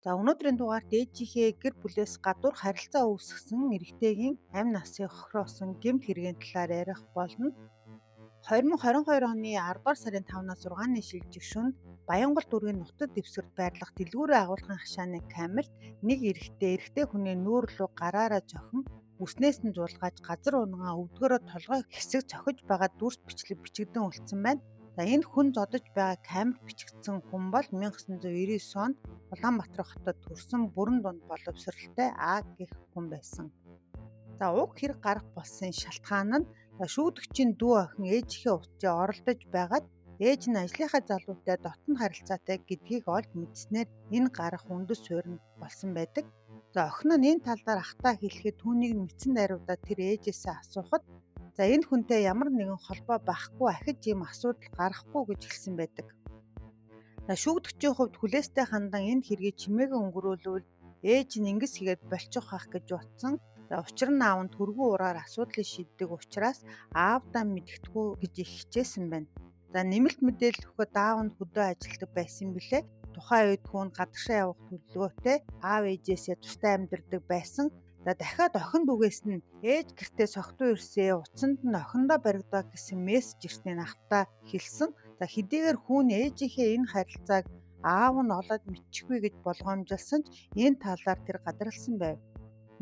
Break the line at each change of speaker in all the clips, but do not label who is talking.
За өнөөдрийн дугаарт ээжийнхээ гэр бүлээс гадуур харилцаа үүсгэсэн эрэгтэйгийн амь насыг хохироосон гэмт хэргийн талаар ярих болно. 2022 оны 10 дугаар сарын 5-наас 6-ны шилжигшүнд Баянгол дүүргийн нутаг дэвсгэрт байрлах дэлгүүрийн агуулгын хашааны камерт нэг эрэгтэй хүний нүүр рүү гараараа зохин үснээс нь жуулгаж газар унгаан өвдгөрөө толгой хэсэг цохиж байгаа дүрс бичлэг бичигдэн үлдсэн байна. За энэ хүн зодож байгаа камерт бичигдсэн хүн бол 1999 онд Улаанбаатар хотод төрсэн бүрэн дунд боловсралтай А гэх хүн байсан. За уг хэрэг гарах болсон шалтгаан нь шүүдгчийн дүү охин ээжийнхээ утсыг оролдож байгаад ээж нь ажлынхаа залуутай дотн харилцаатай гэдгийг олж мэдснээр энэ гарах үндэс суурь болсон байдаг. За охин нь энэ тал дээр ахтаа хэлэхэд түүнийг мэдсэн даруйдаа тэр ээжээсээ асуухад за энэ хүнтэй ямар нэгэн холбоо байхгүй ахиж ийм асуудал гарахгүй гэж хэлсэн байдаг. Шүүгдэгчийн хувьд хүлээстэй хандан энэ хэргийг чимээгүй өнгөрүүлвэл ээж нь ингэс хийгээд болчих хах гэж утсан. Учир нь аав нь төргүү ураар асуудлыг шийддэг учраас аавдаа мэддэхгүй гэж их хичээсэн байна. За нэмэлт мэдээлэл өгөхөд аав нь хөдөө ажилладаг байсан билээ. Тухайн үед хүн гадагшаа явах төлөвлөгөөтэй аав ээжээсээ тустай амьдардаг байсан. За дахиад охин дүүгээс нь ээж гэртээ согтуу ирсээ утсанд нь охиндоо баригдаа гэсэн мессеж ирснийг ахтаа хэлсэн. За хэдийгээр хүүн ээжийнхээ энэ харилцааг аав нь олоод мэдчихвэ гэж болгоомжилсан ч энэ талаар тэр гадарласан байв.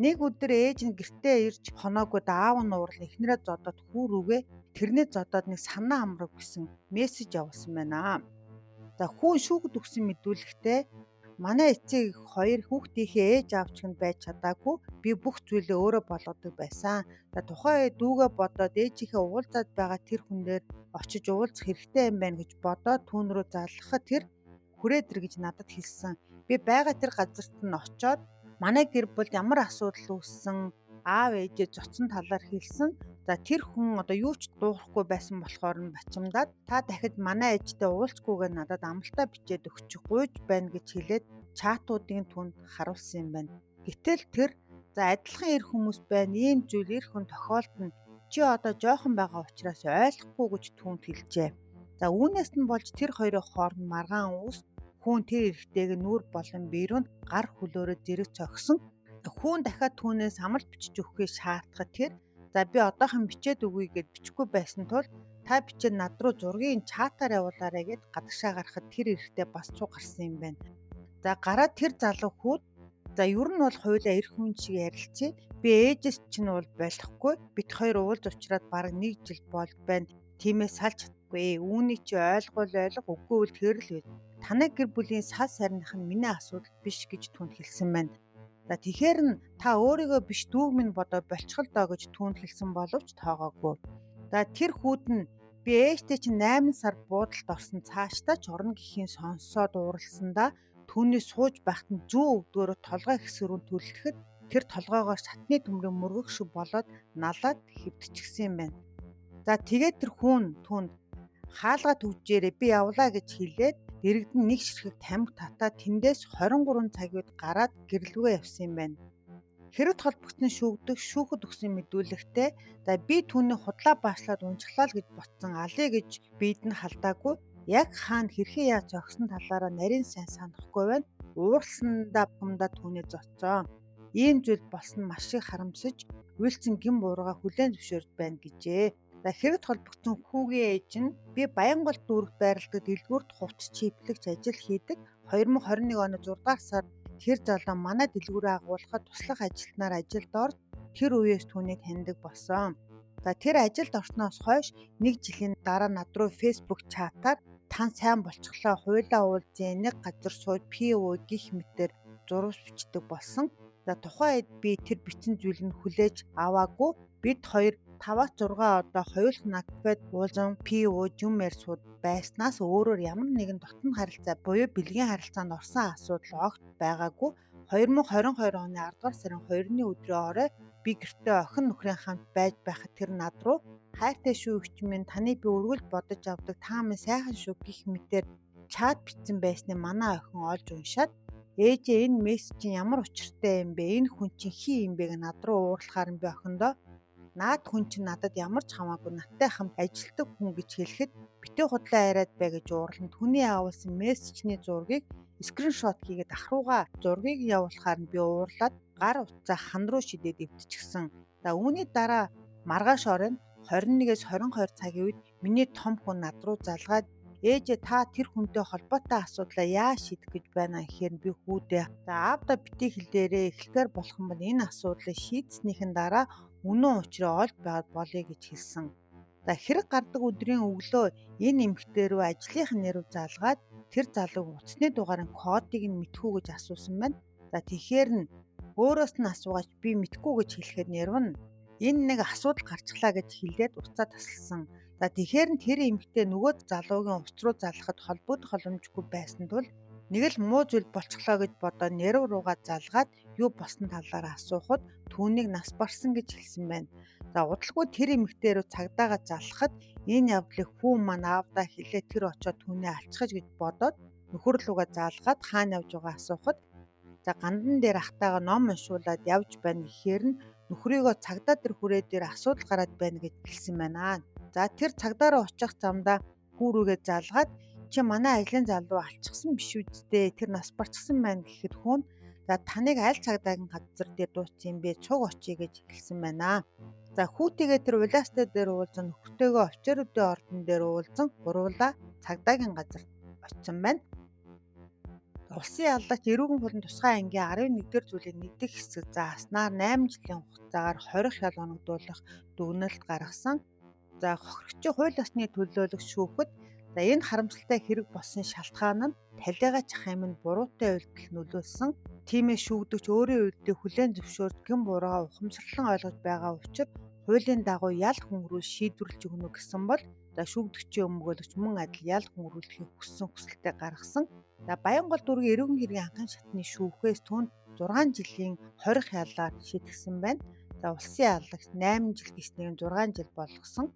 Нэг өдөр ээж нь гэртээ ирж хоноогод аав нь уурал эхнэрээ зодоод хүү рүүгээ тэрний зодоод нэг санаа амрав гэсэн мессеж явуулсан байна. За хүүн шүүгд өгсөн мэдүүлэгтээ манай эцэг хоёр хүүхдийнхээ ээж аавчганд байж чадаагүй би бүх зүйлээ өөрөө болгодог байсан. За тухайн дүүгээ бодоод ээжийнхээ уулзаад байгаа тэр хүн дээр очиж уулзах хэрэгтэй юм байна гэж бодоод түүн рүү залгахад тэр хүрээд ир гэж надад хэлсэн. Би байгаа тэр газарт нь очоод манай гэр бүлд ямар асуудал үүссэн аав ээжээ зоцсон талаар хэлсэн. За тэр хүн юу ч дуурахгүй байсан болохоор нь бачимдаад та дахид манай ээжтэй уулзгүйгээр надад амлалтаа бичээд өгчих гуйж байна гэж хэлээд чатуудын түнд харуулсан юм байна. Гэтэл тэр адилхан эр хүмүүс байна. Ийм зүйл эр хүн тохиолдно. Чи одоо жоохон байгаа учраас ойлгохгүй гэж түүнд хэлжээ. За үүнээс нь болж тэр хоёрын хооронд маргаан үүс хүүн тэр эрэгтэйг нүүр болон биерүүнд гар хөлөөрөө зэрэг цогсон. Хүүн дахиад түүнээс амлалт бичиж өгөхийг шаардахад тэр за би одоохон бичээд өгье гэд бичихгүй байсан тул та бичээд над руу зургийг чатаар явуулаарай гэд гадагшаа гарахад тэр эрэгтэй бас цуг гарсан юм байна. За гараад тэр залуу хүүд за ер нь бол хоёулаа эр хүн шиг ярилцъя. Би ээжээс чинь бол болохгүй. Бид хоёр уулз уулзраад бараг 1 жил болж байна. Тиймээс салж чадахгүй. Үүнийг чи ойлгол үгүй бол тэр л үү. Танай гэр бүлийн сал сарных нь миний асуудал биш гэж түүнд хэлсэн байна. За тэгэхээр нь та өөрийгөө биш дүүг минь бодоо болчихл доо гэж түүнд хэлсэн боловч тоогоогүй. За тэр хүүд нь би ээжтэй чинь 8 сар буудалд орсон цаашдаа ч орно гэхийн сонсоод ууралсандаа түүний сууж байхад нь зүү өвдгөөрөө толгой хэсгэрүүн түлхэхэд тэр толгойгоор сатны төмрийн мөргөх шиг болоод налаад хэвтчихсэн юм байна. За тэгээд тэр хүүн түүнд хаалгаа төвжээрээ би явлаа гэж хэлээд дэрэгдэн нэг ширхэг тамхи татаад тэндээс 23 цагууд гараад гэрлүүгээ явсан юм байна. Хэрэгт холбогдсон шүүгдэх шүүхэд өгсөн мэдүүлэгтээ за би түүний худлаа баашлаад унжглаа л гэж ботсон алий гэж бид нь халдаагүй яг хаана хэрхэн яаж зогсон талаараа нарийн сайн санахгүй байна. Уурсандаа бумдаа түүний зоцсон. Ийм зүйл болсон маш их харамсаж үйлцэн гин буургаа хүлээн зөвшөөрд байна гэжээ. За хэрэгт холбогдсон хүүгийн ээж нь би Баянгол дүүрэгт байрладаг дэлгүүрт хувцс чиплэгч ажил хийдэг. 2021 оны 6 дугаар сард тэр залуу манай дэлгүүрээ агуулхад туслах ажилтнаар ажилд орж тэр үеэс түүнийг таньдаг болсон. За тэр ажилд орсноос хойш 1 жилийн дараа над руу Facebook чатаар тань сайн болчихлоо хуйлаа уулзъя нэг газар сууж PO гих мэтэр зурвас бичдэг болсон. За тухайн үед би тэр бичсэн зүйл нь хүлээж аваагүй. Бид хоёр 5-6 одоо хоёулах надад уулзсан PO жумэр сууд байснаас өөрөөр ямар нэгэн дотн харилцаа буюу бэлгийн харилцаанд орсон асуудал огт байгаагүй. 2022 оны 10 дугаар сарын 2-ны өдрийн орой би гэртээ охин нөхрийн хамт байж байхад тэр над руу хайртай шүү эгч минь таны би өргөл бодож авдаг та минь сайхан шүү гих мэтэр чат бичсэн байсныг манай охин олж уншаад ээжээ энэ мессежийн ямар учиртай юм бэ? Энэ хүн чинь хий юм бэ гэ над руу уурлахаар би охиндоо наад хүн чинь надад ямар ч хамаагүй надтай хамт ажилтдаг хүн гэж хэлэхэд битээ худлаа яриад бай гэж уурлан түүний авуулсан мессежний зургийг скриншот хийгээд ах руугаа зургийг явуулахаар нь би уурлаад гар утсаа хан руу шидээд өвтчихсэн. За үүний дараа маргааш оройн 21-ээс 22 цагийн үед миний том хүн над руу залгаад ээжээ та тэр хүнтэй холбоотой асуудлаа яаж шийдэх гэж байна гэхээр би хүүдээ. За аавда битгий хэлдээрээ эхлэхээр болох юм бол энэ асуудлыг шийдснийхэн дараа үнэн учраа олж байгаад болъё гэж хэлсэн. За хэрэг гардаг өдрийн өглөө энэ эмэгтэй рүү ажлынхан нэрв залгаад тэр залууг утасны дугаарын кодыг нь мэдхүү гэж асуусан байна. За тэгэхээр нь өөрөөс нь асуугаач би мэдгүй гэж хэлэхэд нэрв нь энэ нэг асуудал гарчлаа гэж хэлээд уцаа тасалсан. За тэгэхээр нь тэр эмэгтэй нөгөө залуугийн утас руу залгахад холбогдох боломжгүй байсан тул нэг л муу зүйл болчихлоо гэж бодоод нэрв руугаа залгаад юу болсон талаар асуухад түүнийг нас барсан гэж хэлсэн байна. За удалгүй тэр эмэгтэй рүү цагдаагаа залгахад энэ явдлыг хүү маань аавдаа хэлээ тэр очоод түүнийг алчхаж гэж бодоод нөхөр рүүгээ залгаад хаана явж байгаа асуухад за гандан дээр ахтайгаа ном уншуулад явж байна гэхээр нь нөхрийгөө цагдаа тэр хүрээ дээр асуудал гараад байна гэж хэлсэн байна. За тэр цагдаа руу очих замдаа хүү рүүгээ залгаад чи манай ажлын залуу алчсан биш үсттэй тэр нас барчсан байна гэхэд хүн за таныг аль цагдаагийн газар дээр дууцсан юм бэ цуг очие гэж хэлсэн байна. За хүүтэйгээ тэр улаастай дээр уулзсан нөхөртөөгөө офицеруудын ордон дээр уулзсан гуруула цагдаагийн газар очсон байна. Улсын яллагч эрүүгийн хуулны тусгай ангийн 11-р зүйлийн 1-р хэсэг зааснаар 8 жилийн хугацаагаар 20 шал оногдуулах дүгнэлт гаргасан. За хохирогчийн хууль ёсны төлөөлөгч шүүхэд за энэ харамсалтай хэрэг болсон шалтгаан нь талигач ах юм нь буруутай үйлдэл нөлөөлсөн. Тиймээс шүүгдэгч өөрийн үйлдэлийг хүлээн зөвшөөрч гэн буруугаа ухамсарлан ойлгож байгаа учраас хуулийн дагуу ял хүнрүүл шийдвэрлэж өгнө гэсэн бол за шүүгдэгчийн өмгөөлөгч мөн адил ял хүнрүүлэхийг хүссэн хүсэлтэд гаргасан. За Баянгол дүүргийн эрүүгийн хэргийн анхны шатны шүүхээс түүнд 6 жилийн хорих яллаар шийдэгсэн байна. За улсын яллагч 8 жил гэснийг 6 жил болгосон.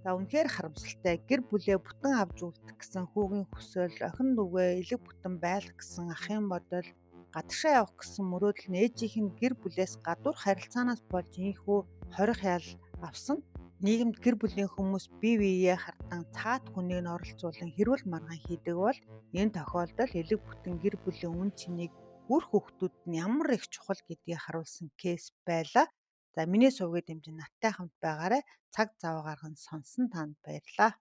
За үнэхээр харамсалтай гэр бүлээ бүтэн авч үлдэх гэсэн хүүгийн хүсэл, охин дүүгээ элэг бүтэн байлгах гэсэн ахын бодол, гадагшаа явах гэсэн мөрөөдөл нь ээжийнх нь гэр бүлээс гадуур харилцаанаас болж ийхүү хорих ял авсан. Нийгэмд гэр бүлийн хүмүүс бие биеэ хардан цаад хүнийг нь оролцуулан хэрүүл маргаан хийдэг бол энэ тохиолдолд элэг бүтэн гэр бүлийн үн цэнийг үр хүүхдүүд нь ямар их чухал гэдгийг харуулсан кейс байлаа. За миний сувгийн дэмжин надтай хамт байгаарай. Цаг зав гарган сонсон танд баярлалаа.